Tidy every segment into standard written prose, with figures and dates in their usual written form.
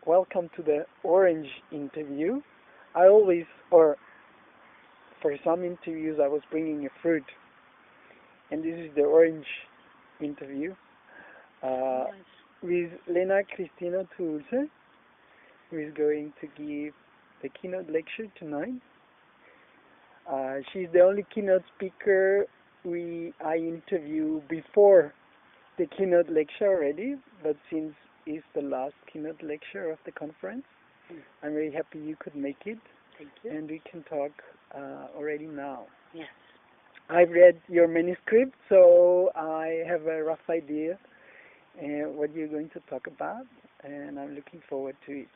welcome to the orange interview. I always, or for some interviews, I was bringing a fruit, and this is the orange interview with Lena, Kristina, Tuulse, who is going to give the keynote lecture tonight. She's the only keynote speaker I interview before the keynote lecture already, but since it's the last keynote lecture of the conference, I'm very happy you could make it. Thank you. And we can talk already now. Yes. I've read your manuscript, so I have a rough idea what you're going to talk about, and I'm looking forward to it.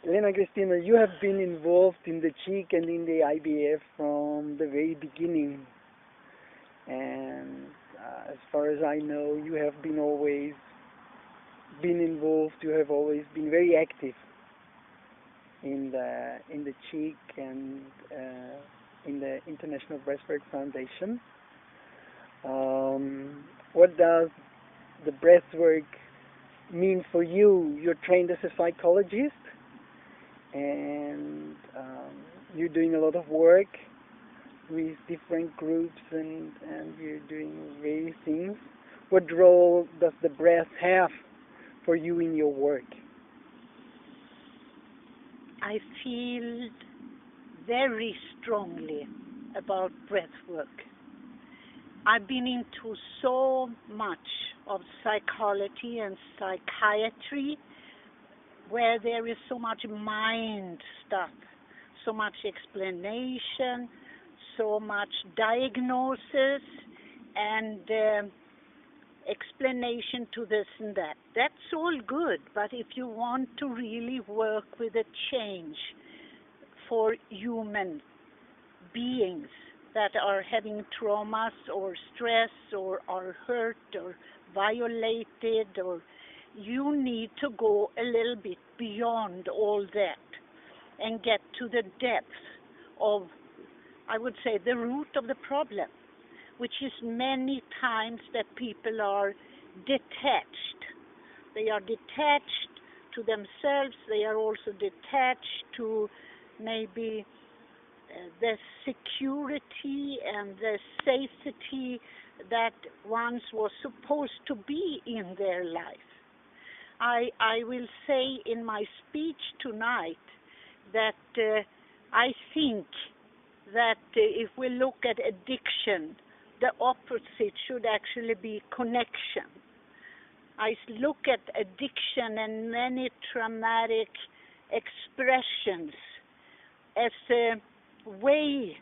Lena, Kristina, you have been involved in the GIC and in the IBF from the very beginning, and as far as I know, you have always been involved. You have always been very active in the GIC and in the International Breathwork Foundation. What does the breathwork mean for you? You're trained as a psychologist, and you're doing a lot of work with different groups, and you're doing various things. What role does the breath have for you in your work? I feel very strongly about breathwork. I've been into so much of psychology and psychiatry where there is so much mind stuff, so much explanation, so much diagnosis and explanation to this and that. That's all good, but if you want to really work with a change for human beings that are having traumas or stress or are hurt or violated, or you need to go a little bit beyond all that and get to the depth of, I would say, the root of the problem, which is many times that people are detached. They are detached to themselves. They are also detached to maybe the security and the safety that once was supposed to be in their life. I will say in my speech tonight that I think that if we look at addiction, the opposite should actually be connection. I look at addiction and many traumatic expressions as a way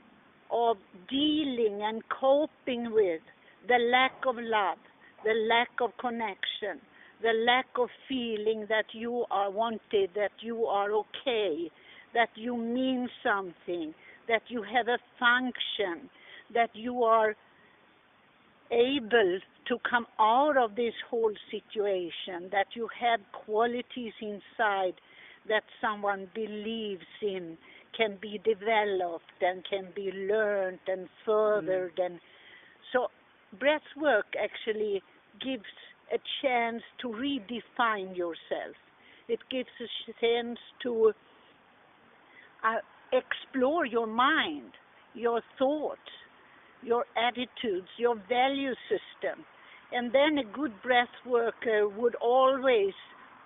of dealing and coping with the lack of love, the lack of connection, the lack of feeling that you are wanted, that you are okay, that you mean something, that you have a function, that you are able to come out of this whole situation, that you have qualities inside that someone believes in, can be developed and can be learned and furthered. And so breathwork actually gives a chance to redefine yourself. It gives a chance to explore your mind, your thoughts, your attitudes, your value system. And then a good breath worker would always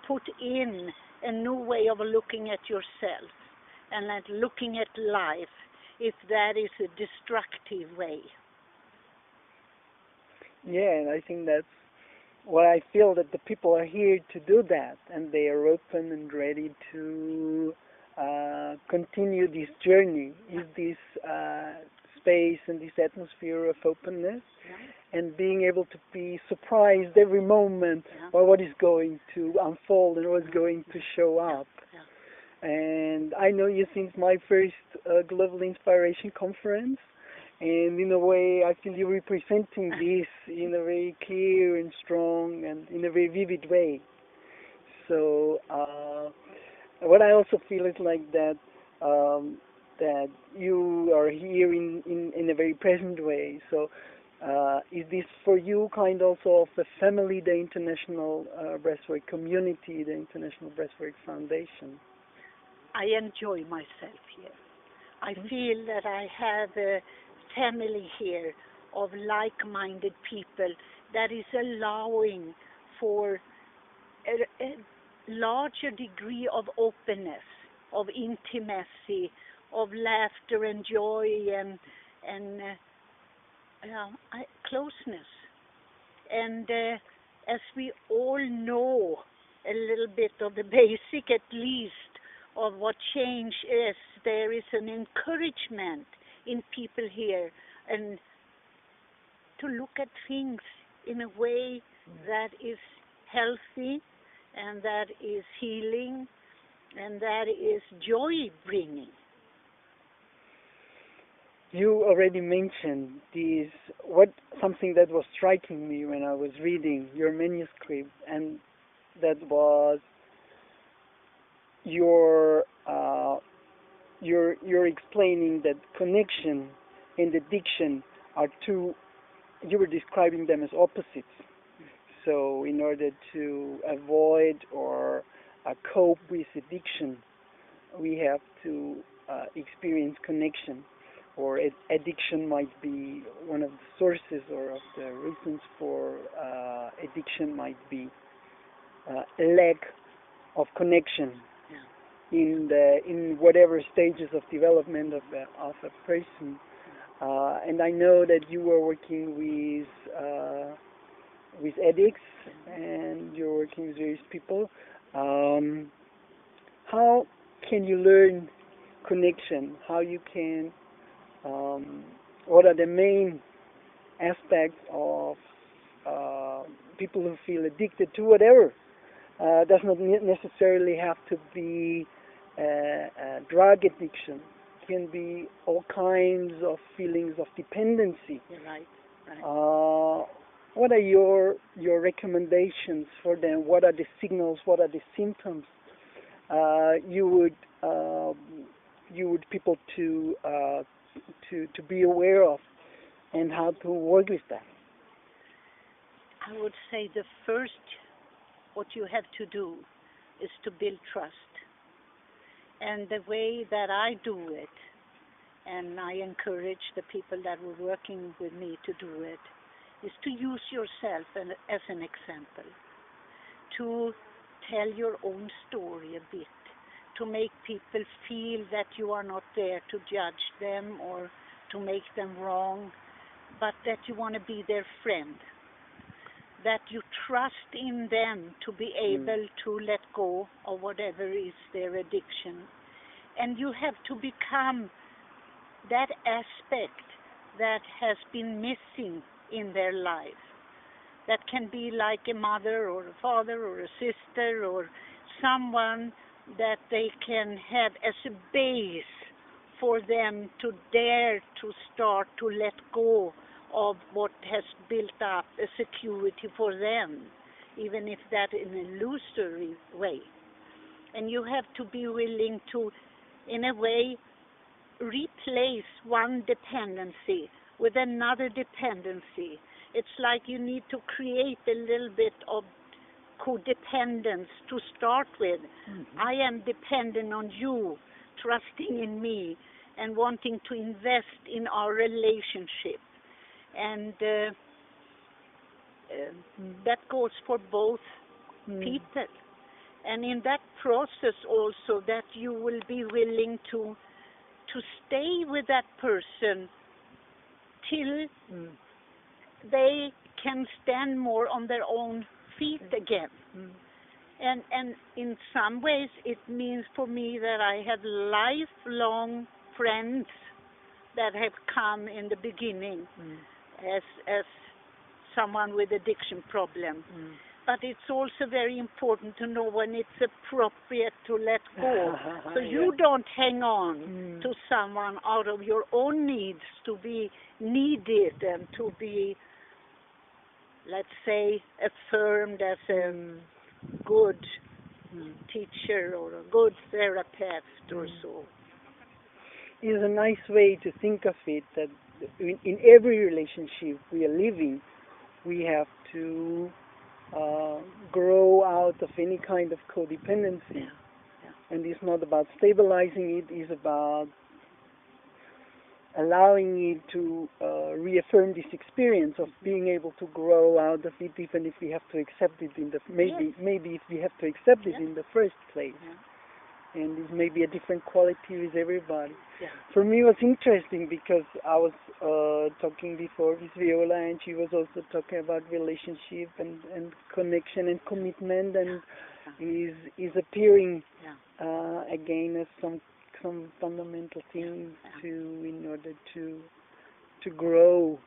put in a new way of looking at yourself and at looking at life, if that is a destructive way. Yeah, and I think that's what I feel, that the people are here to do that, and they are open and ready to continue this journey, is this space and this atmosphere of openness, and being able to be surprised every moment by what is going to unfold and what is going to show up. And I know you since my first Global Inspiration Conference, and in a way I feel you're representing this in a very clear and strong and in a very vivid way. So what I also feel is like that that you are here in a very present way. So Is this for you kind also of a family, the International Breathwork Community, the International Breathwork Foundation? I enjoy myself here. I feel that I have a family here of like-minded people that is allowing for a larger degree of openness, of intimacy, of laughter and joy and closeness. And as we all know a little bit of the basic, at least, of what change is, there is an encouragement in people here and to look at things in a way that is healthy and that is healing and that is joy bringing. You already mentioned something that was striking me when I was reading your manuscript, and that was you're explaining that connection and addiction are two. You were describing them as opposites. So, in order to avoid or cope with addiction, we have to experience connection. Or addiction might be one of the sources, or of the reasons for addiction might be lack of connection in whatever stages of development of a person. And I know that you were working with addicts, and you're working with various people. How can you learn connection? How you can what are the main aspects of people who feel addicted to whatever? Does not necessarily have to be drug addiction. It can be all kinds of feelings of dependency. You're right. What are your recommendations for them? What are the signals? What are the symptoms you would people to be aware of, and how to work with that? I would say the first, what you have to do is to build trust. And the way that I do it, and I encourage the people that were working with me to do it, is to use yourself as an example, to tell your own story a bit, to make people feel that you are not there to judge them or to make them wrong, but that you want to be their friend, that you trust in them to be able to let go of whatever is their addiction. And you have to become that aspect that has been missing in their life. That can be like a mother or a father or a sister or someone that they can have as a base for them to dare to start to let go of what has built up a security for them, even if that in an illusory way. And you have to be willing to, in a way, replace one dependency with another dependency. It's like you need to create a little bit of codependence to start with. I am dependent on you, trusting in me, and wanting to invest in our relationship. And that goes for both people. And in that process also, that you will be willing to stay with that person till they can stand more on their own feet again. And in some ways it means for me that I have lifelong friends that have come in the beginning as someone with addiction problem. But it's also very important to know when it's appropriate to let go. So you don't hang on to someone out of your own needs to be needed and to be, let's say, affirmed as a good teacher or a good therapist or so. It's a nice way to think of it, that in every relationship we are living, we have to grow out of any kind of codependency. Yeah. And it's not about stabilizing it, it's about allowing it to reaffirm this experience of being able to grow out of it, even if we have to accept it in the maybe if we have to accept it in the first place. And it may be a different quality with everybody. For me, it was interesting because I was talking before with Viola, and she was also talking about relationship and connection and commitment, and is appearing again as some fundamental things in order to grow.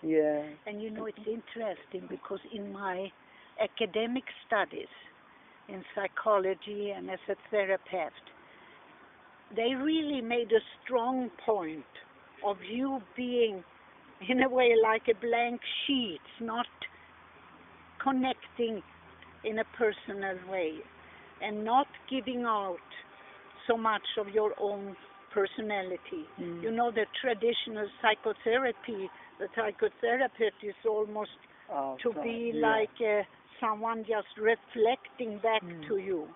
And you know, it's interesting because in my academic studies in psychology and as a therapist, they really made a strong point of you being in a way like a blank sheet, not connecting in a personal way and not giving out so much of your own personality. You know, the traditional psychotherapy, the psychotherapist is almost to be like someone just reflecting back to you.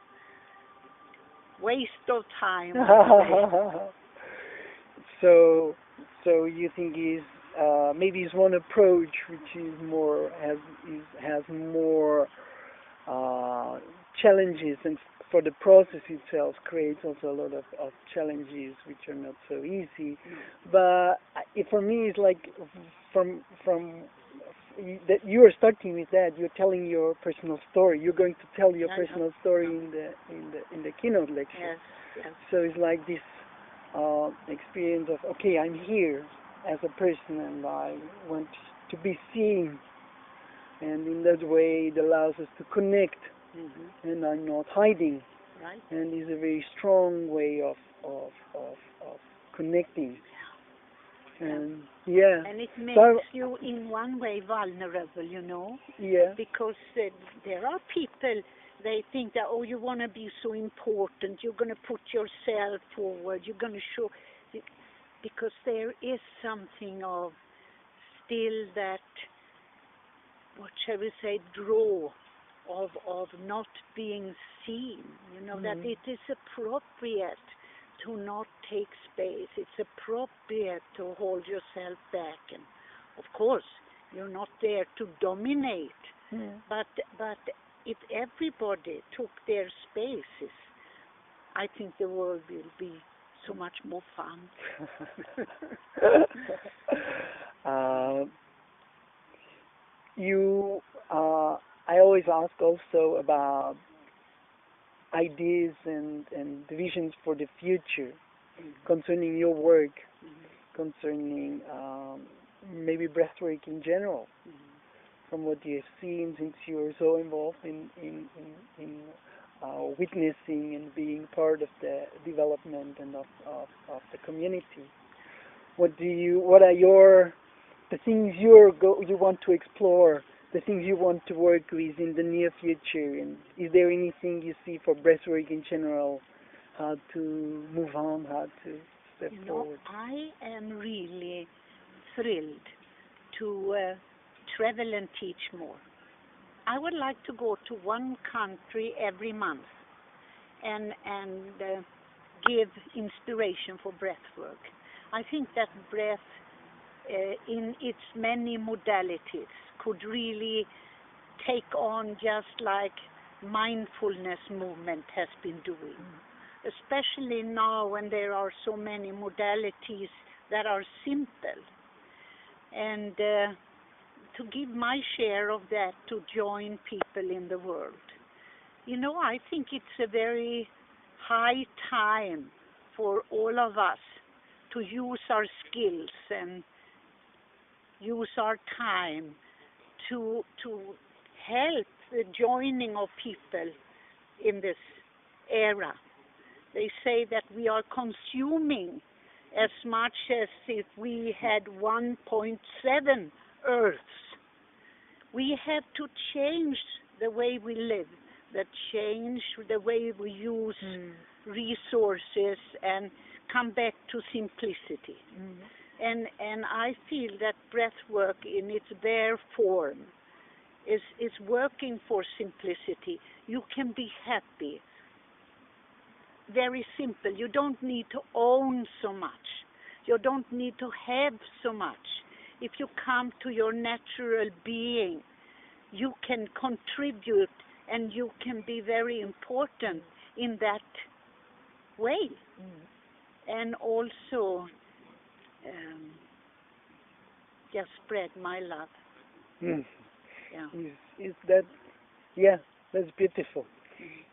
Waste of time. So you think is maybe is one approach which is more has more challenges, and for the process itself creates also a lot of challenges which are not so easy. But for me, it's like from that you are starting with that. You're telling your personal story. You're going to tell your personal story in the keynote lecture. So it's like this experience of, okay, I'm here as a person and I want to be seen, and in that way it allows us to connect. And I'm not hiding, and it's a very strong way of connecting. And and it makes you in one way vulnerable, you know, because there are people, they think that, oh, you want to be so important, you're going to put yourself forward, you're going to show, because there is something of still that, what shall we say, draw of not being seen, you know, that it is appropriate to not take space. It's appropriate to hold yourself back. And of course, you're not there to dominate, but if everybody took their spaces, I think the world will be so much more fun. I always ask also about ideas and visions for the future concerning your work, concerning maybe breathwork in general, from what you have seen since you are so involved in witnessing and being part of the development and of the community. What are the things you want to explore, the things you want to work with in the near future? And is there anything you see for breathwork in general, how to move on, how to step forward? I am really thrilled to travel and teach more. I would like to go to one country every month and give inspiration for breathwork. I think that breath in its many modalities could really take on just like mindfulness movement has been doing, especially now when there are so many modalities that are simple, and to give my share of that to join people in the world. You know, I think it's a very high time for all of us to use our skills and use our time to help the joining of people in this era. They say that we are consuming as much as if we had 1.7 Earths. We have to change the way we live, change the way we use resources, and come back to simplicity. And I feel that breath work in its bare form is working for simplicity. You can be happy. Very simple. You don't need to own so much. You don't need to have so much. If you come to your natural being, you can contribute and you can be very important in that way. And also just spread my love. Yeah. Is that, yeah, that's beautiful.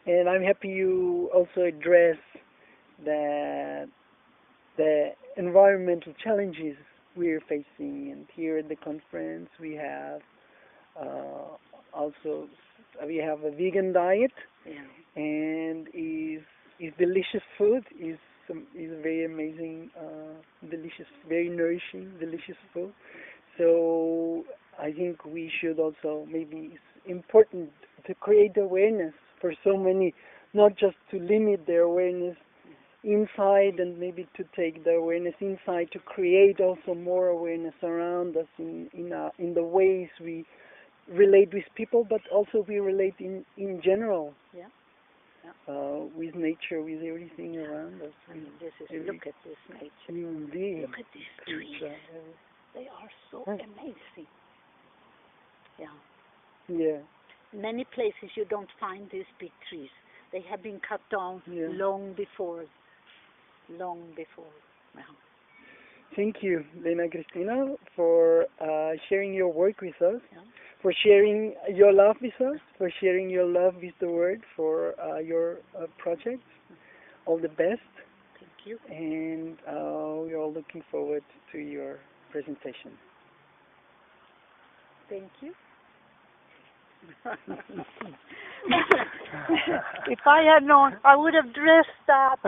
And I'm happy you also address that the environmental challenges we're facing. And here at the conference we have also we have a vegan diet, and is delicious food, is very amazing, delicious, very nourishing, delicious food. So I think we should also, maybe it's important to create awareness for so many, not just to limit their awareness inside, and maybe to take the awareness inside to create also more awareness around us in the ways we relate with people, but also we relate in general. With nature, with everything around us. I mean, look at this nature. Indeed. Look at these trees. They are so amazing. Yeah. Many places you don't find these big trees. They have been cut down long before. Long before. Thank you, Lena, Kristina, for sharing your work with us, for sharing your love with us, for sharing your love with the world, for your projects. All the best. Thank you. And we're all looking forward to your presentation. Thank you. If I had known, I would have dressed up.